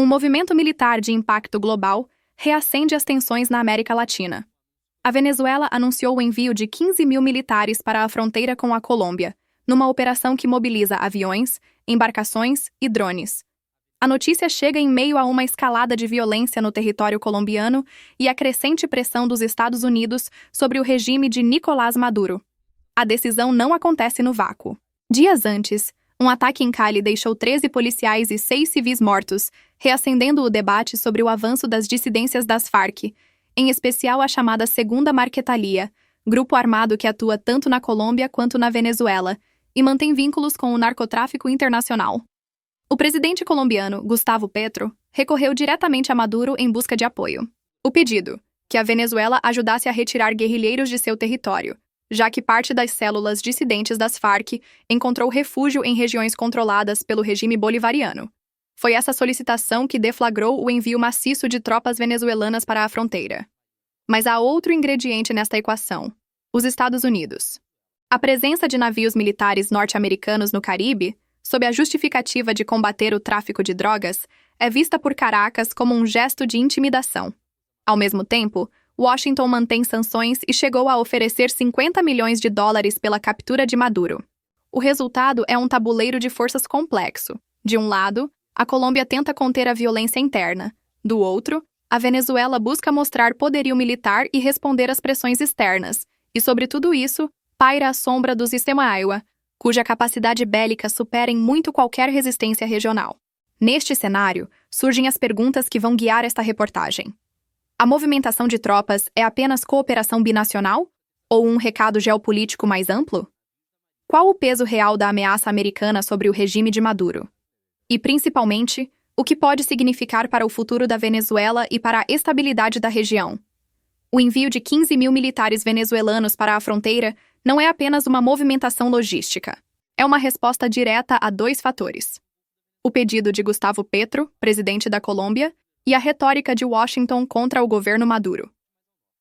Um movimento militar de impacto global reacende as tensões na América Latina. A Venezuela anunciou o envio de 15 mil militares para a fronteira com a Colômbia, numa operação que mobiliza aviões, embarcações e drones. A notícia chega em meio a uma escalada de violência no território colombiano e a crescente pressão dos Estados Unidos sobre o regime de Nicolás Maduro. A decisão não acontece no vácuo. Dias antes, um ataque em Cali deixou 13 policiais e 6 civis mortos, reacendendo o debate sobre o avanço das dissidências das Farc, em especial a chamada Segunda Marquetalia, grupo armado que atua tanto na Colômbia quanto na Venezuela e mantém vínculos com o narcotráfico internacional. O presidente colombiano, Gustavo Petro, recorreu diretamente a Maduro em busca de apoio. O pedido, que a Venezuela ajudasse a retirar guerrilheiros de seu território, já que parte das células dissidentes das Farc encontrou refúgio em regiões controladas pelo regime bolivariano. Foi essa solicitação que deflagrou o envio maciço de tropas venezuelanas para a fronteira. Mas há outro ingrediente nesta equação: os Estados Unidos. A presença de navios militares norte-americanos no Caribe, sob a justificativa de combater o tráfico de drogas, é vista por Caracas como um gesto de intimidação. Ao mesmo tempo, Washington mantém sanções e chegou a oferecer 50 milhões de dólares pela captura de Maduro. O resultado é um tabuleiro de forças complexo. De um lado, a Colômbia tenta conter a violência interna. Do outro, a Venezuela busca mostrar poderio militar e responder às pressões externas. E sobre tudo isso, paira a sombra do sistema AIWA, cuja capacidade bélica supera em muito qualquer resistência regional. Neste cenário, surgem as perguntas que vão guiar esta reportagem. A movimentação de tropas é apenas cooperação binacional? Ou um recado geopolítico mais amplo? Qual o peso real da ameaça americana sobre o regime de Maduro? E, principalmente, o que pode significar para o futuro da Venezuela e para a estabilidade da região? O envio de 15 mil militares venezuelanos para a fronteira não é apenas uma movimentação logística. É uma resposta direta a 2 fatores: o pedido de Gustavo Petro, presidente da Colômbia, e a retórica de Washington contra o governo Maduro.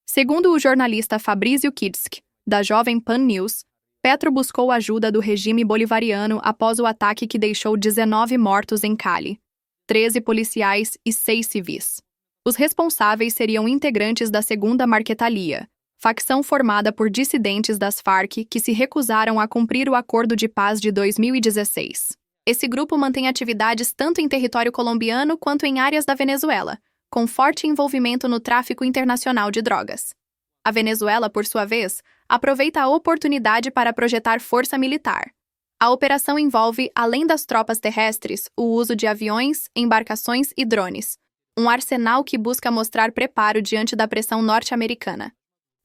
Segundo o jornalista Fabrício Kidsk, da Jovem Pan News, Petro buscou ajuda do regime bolivariano após o ataque que deixou 19 mortos em Cali, 13 policiais e 6 civis. Os responsáveis seriam integrantes da Segunda Marquetalia, facção formada por dissidentes das Farc que se recusaram a cumprir o Acordo de Paz de 2016. Esse grupo mantém atividades tanto em território colombiano quanto em áreas da Venezuela, com forte envolvimento no tráfico internacional de drogas. A Venezuela, por sua vez, aproveita a oportunidade para projetar força militar. A operação envolve, além das tropas terrestres, o uso de aviões, embarcações e drones, um arsenal que busca mostrar preparo diante da pressão norte-americana.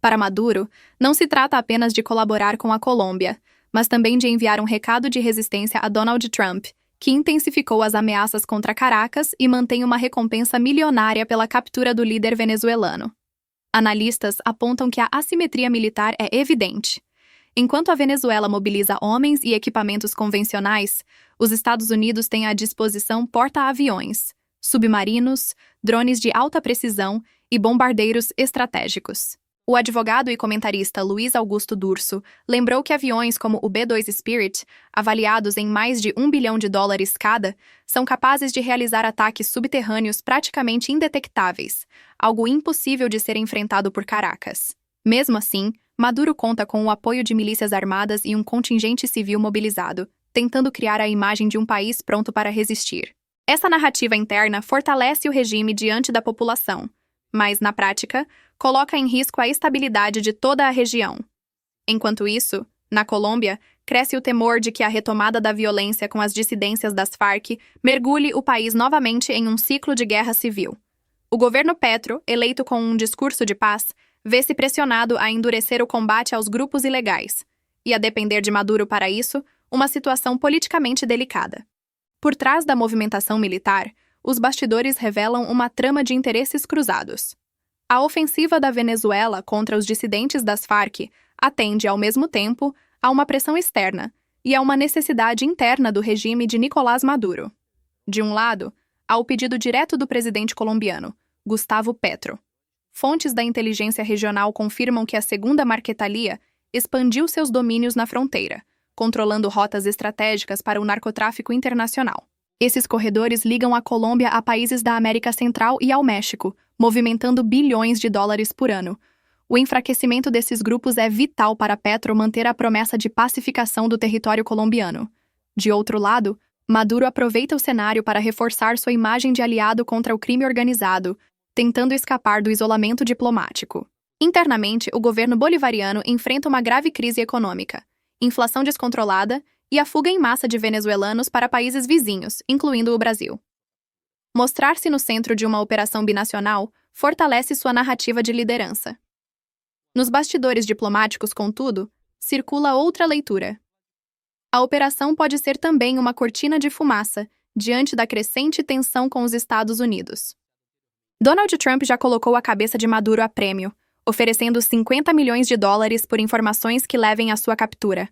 Para Maduro, não se trata apenas de colaborar com a Colômbia, mas também de enviar um recado de resistência a Donald Trump, que intensificou as ameaças contra Caracas e mantém uma recompensa milionária pela captura do líder venezuelano. Analistas apontam que a assimetria militar é evidente. Enquanto a Venezuela mobiliza homens e equipamentos convencionais, os Estados Unidos têm à disposição porta-aviões, submarinos, drones de alta precisão e bombardeiros estratégicos. O advogado e comentarista Luiz Augusto Durso lembrou que aviões como o B-2 Spirit, avaliados em mais de $1 bilhão cada, são capazes de realizar ataques subterrâneos praticamente indetectáveis, algo impossível de ser enfrentado por Caracas. Mesmo assim, Maduro conta com o apoio de milícias armadas e um contingente civil mobilizado, tentando criar a imagem de um país pronto para resistir. Essa narrativa interna fortalece o regime diante da população, mas, na prática, coloca em risco a estabilidade de toda a região. Enquanto isso, na Colômbia, cresce o temor de que a retomada da violência com as dissidências das Farc mergulhe o país novamente em um ciclo de guerra civil. O governo Petro, eleito com um discurso de paz, vê-se pressionado a endurecer o combate aos grupos ilegais, e, a depender de Maduro para isso, uma situação politicamente delicada. Por trás da movimentação militar, os bastidores revelam uma trama de interesses cruzados. A ofensiva da Venezuela contra os dissidentes das Farc atende, ao mesmo tempo, a uma pressão externa e a uma necessidade interna do regime de Nicolás Maduro. De um lado, há o pedido direto do presidente colombiano, Gustavo Petro. Fontes da inteligência regional confirmam que a Segunda Marquetalia expandiu seus domínios na fronteira, controlando rotas estratégicas para o narcotráfico internacional. Esses corredores ligam a Colômbia a países da América Central e ao México, movimentando bilhões de dólares por ano. O enfraquecimento desses grupos é vital para Petro manter a promessa de pacificação do território colombiano. De outro lado, Maduro aproveita o cenário para reforçar sua imagem de aliado contra o crime organizado, tentando escapar do isolamento diplomático. Internamente, o governo bolivariano enfrenta uma grave crise econômica, inflação descontrolada e a fuga em massa de venezuelanos para países vizinhos, incluindo o Brasil. Mostrar-se no centro de uma operação binacional fortalece sua narrativa de liderança. Nos bastidores diplomáticos, contudo, circula outra leitura. A operação pode ser também uma cortina de fumaça diante da crescente tensão com os Estados Unidos. Donald Trump já colocou a cabeça de Maduro a prêmio, oferecendo 50 milhões de dólares por informações que levem à sua captura.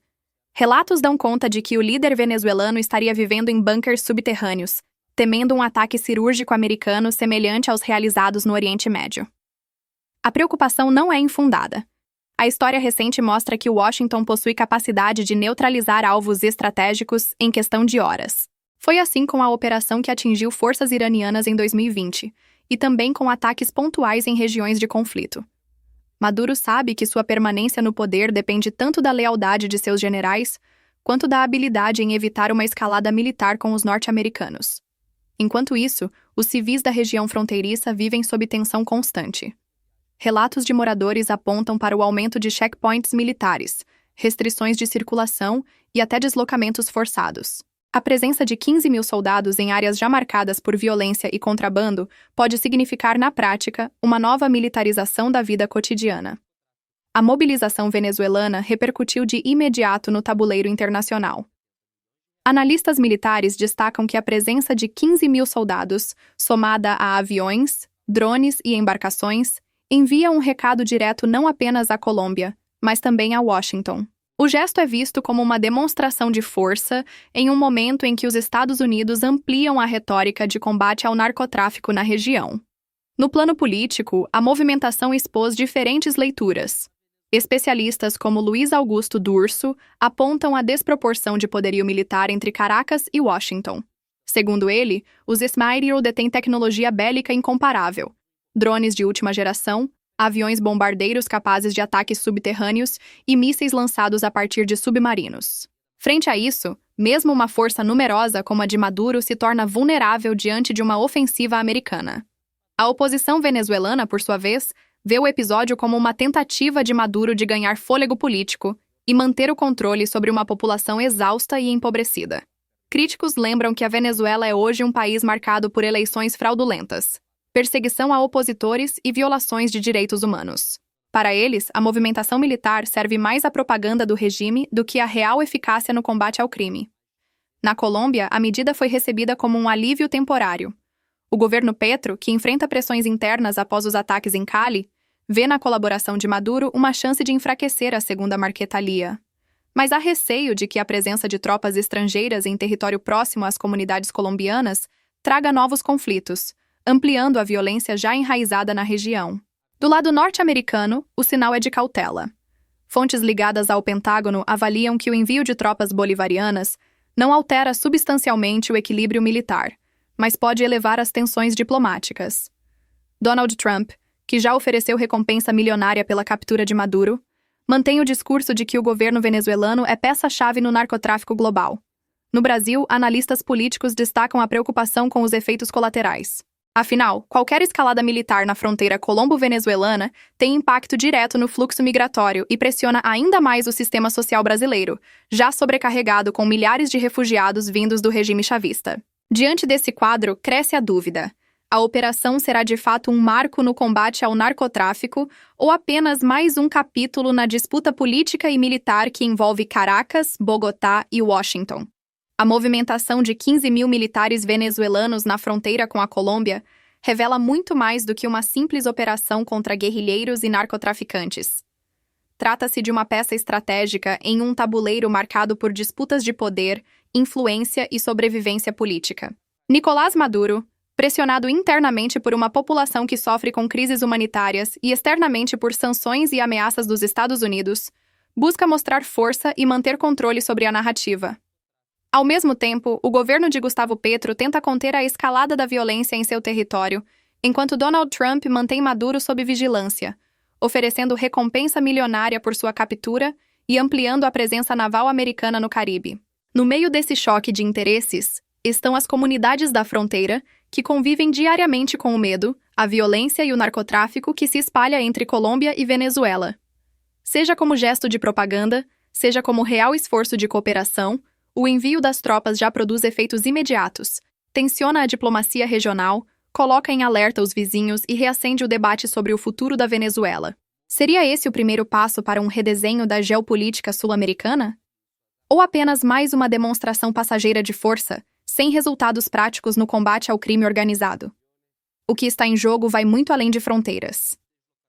Relatos dão conta de que o líder venezuelano estaria vivendo em bunkers subterrâneos, temendo um ataque cirúrgico americano semelhante aos realizados no Oriente Médio. A preocupação não é infundada. A história recente mostra que Washington possui capacidade de neutralizar alvos estratégicos em questão de horas. Foi assim com a operação que atingiu forças iranianas em 2020, e também com ataques pontuais em regiões de conflito. Maduro sabe que sua permanência no poder depende tanto da lealdade de seus generais, quanto da habilidade em evitar uma escalada militar com os norte-americanos. Enquanto isso, os civis da região fronteiriça vivem sob tensão constante. Relatos de moradores apontam para o aumento de checkpoints militares, restrições de circulação e até deslocamentos forçados. A presença de 15 mil soldados em áreas já marcadas por violência e contrabando pode significar, na prática, uma nova militarização da vida cotidiana. A mobilização venezuelana repercutiu de imediato no tabuleiro internacional. Analistas militares destacam que a presença de 15 mil soldados, somada a aviões, drones e embarcações, envia um recado direto não apenas à Colômbia, mas também a Washington. O gesto é visto como uma demonstração de força em um momento em que os Estados Unidos ampliam a retórica de combate ao narcotráfico na região. No plano político, a movimentação expôs diferentes leituras. Especialistas como Luiz Augusto Durso apontam a desproporção de poderio militar entre Caracas e Washington. Segundo ele, os Smyril detêm tecnologia bélica incomparável, drones de última geração, aviões bombardeiros capazes de ataques subterrâneos e mísseis lançados a partir de submarinos. Frente a isso, mesmo uma força numerosa como a de Maduro se torna vulnerável diante de uma ofensiva americana. A oposição venezuelana, por sua vez, vê o episódio como uma tentativa de Maduro de ganhar fôlego político e manter o controle sobre uma população exausta e empobrecida. Críticos lembram que a Venezuela é hoje um país marcado por eleições fraudulentas, perseguição a opositores e violações de direitos humanos. Para eles, a movimentação militar serve mais à propaganda do regime do que à real eficácia no combate ao crime. Na Colômbia, a medida foi recebida como um alívio temporário. O governo Petro, que enfrenta pressões internas após os ataques em Cali, vê na colaboração de Maduro uma chance de enfraquecer a segunda Marquetalia. Mas há receio de que a presença de tropas estrangeiras em território próximo às comunidades colombianas traga novos conflitos, ampliando a violência já enraizada na região. Do lado norte-americano, o sinal é de cautela. Fontes ligadas ao Pentágono avaliam que o envio de tropas bolivarianas não altera substancialmente o equilíbrio militar, mas pode elevar as tensões diplomáticas. Donald Trump, que já ofereceu recompensa milionária pela captura de Maduro, mantém o discurso de que o governo venezuelano é peça-chave no narcotráfico global. No Brasil, analistas políticos destacam a preocupação com os efeitos colaterais. Afinal, qualquer escalada militar na fronteira colombo-venezuelana tem impacto direto no fluxo migratório e pressiona ainda mais o sistema social brasileiro, já sobrecarregado com milhares de refugiados vindos do regime chavista. Diante desse quadro, cresce a dúvida: a operação será de fato um marco no combate ao narcotráfico ou apenas mais um capítulo na disputa política e militar que envolve Caracas, Bogotá e Washington? A movimentação de 15 mil militares venezuelanos na fronteira com a Colômbia revela muito mais do que uma simples operação contra guerrilheiros e narcotraficantes. Trata-se de uma peça estratégica em um tabuleiro marcado por disputas de poder, influência e sobrevivência política. Nicolás Maduro, pressionado internamente por uma população que sofre com crises humanitárias e externamente por sanções e ameaças dos Estados Unidos, busca mostrar força e manter controle sobre a narrativa. Ao mesmo tempo, o governo de Gustavo Petro tenta conter a escalada da violência em seu território, enquanto Donald Trump mantém Maduro sob vigilância, oferecendo recompensa milionária por sua captura e ampliando a presença naval americana no Caribe. No meio desse choque de interesses, estão as comunidades da fronteira, que convivem diariamente com o medo, a violência e o narcotráfico que se espalha entre Colômbia e Venezuela. Seja como gesto de propaganda, seja como real esforço de cooperação, o envio das tropas já produz efeitos imediatos, tensiona a diplomacia regional, coloca em alerta os vizinhos e reacende o debate sobre o futuro da Venezuela. Seria esse o primeiro passo para um redesenho da geopolítica sul-americana? Ou apenas mais uma demonstração passageira de força, sem resultados práticos no combate ao crime organizado? O que está em jogo vai muito além de fronteiras.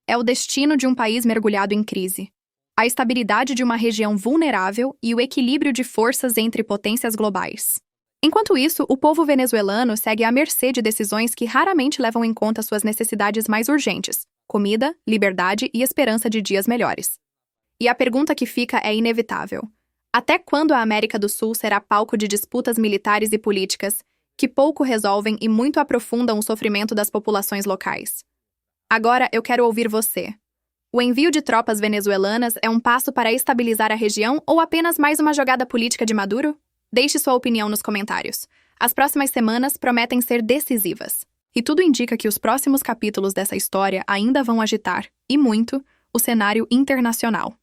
É o destino de um país mergulhado em crise, a estabilidade de uma região vulnerável e o equilíbrio de forças entre potências globais. Enquanto isso, o povo venezuelano segue à mercê de decisões que raramente levam em conta suas necessidades mais urgentes: comida, liberdade e esperança de dias melhores. E a pergunta que fica é inevitável: até quando a América do Sul será palco de disputas militares e políticas que pouco resolvem e muito aprofundam o sofrimento das populações locais? Agora eu quero ouvir você. O envio de tropas venezuelanas é um passo para estabilizar a região ou apenas mais uma jogada política de Maduro? Deixe sua opinião nos comentários. As próximas semanas prometem ser decisivas. E tudo indica que os próximos capítulos dessa história ainda vão agitar, e muito, o cenário internacional.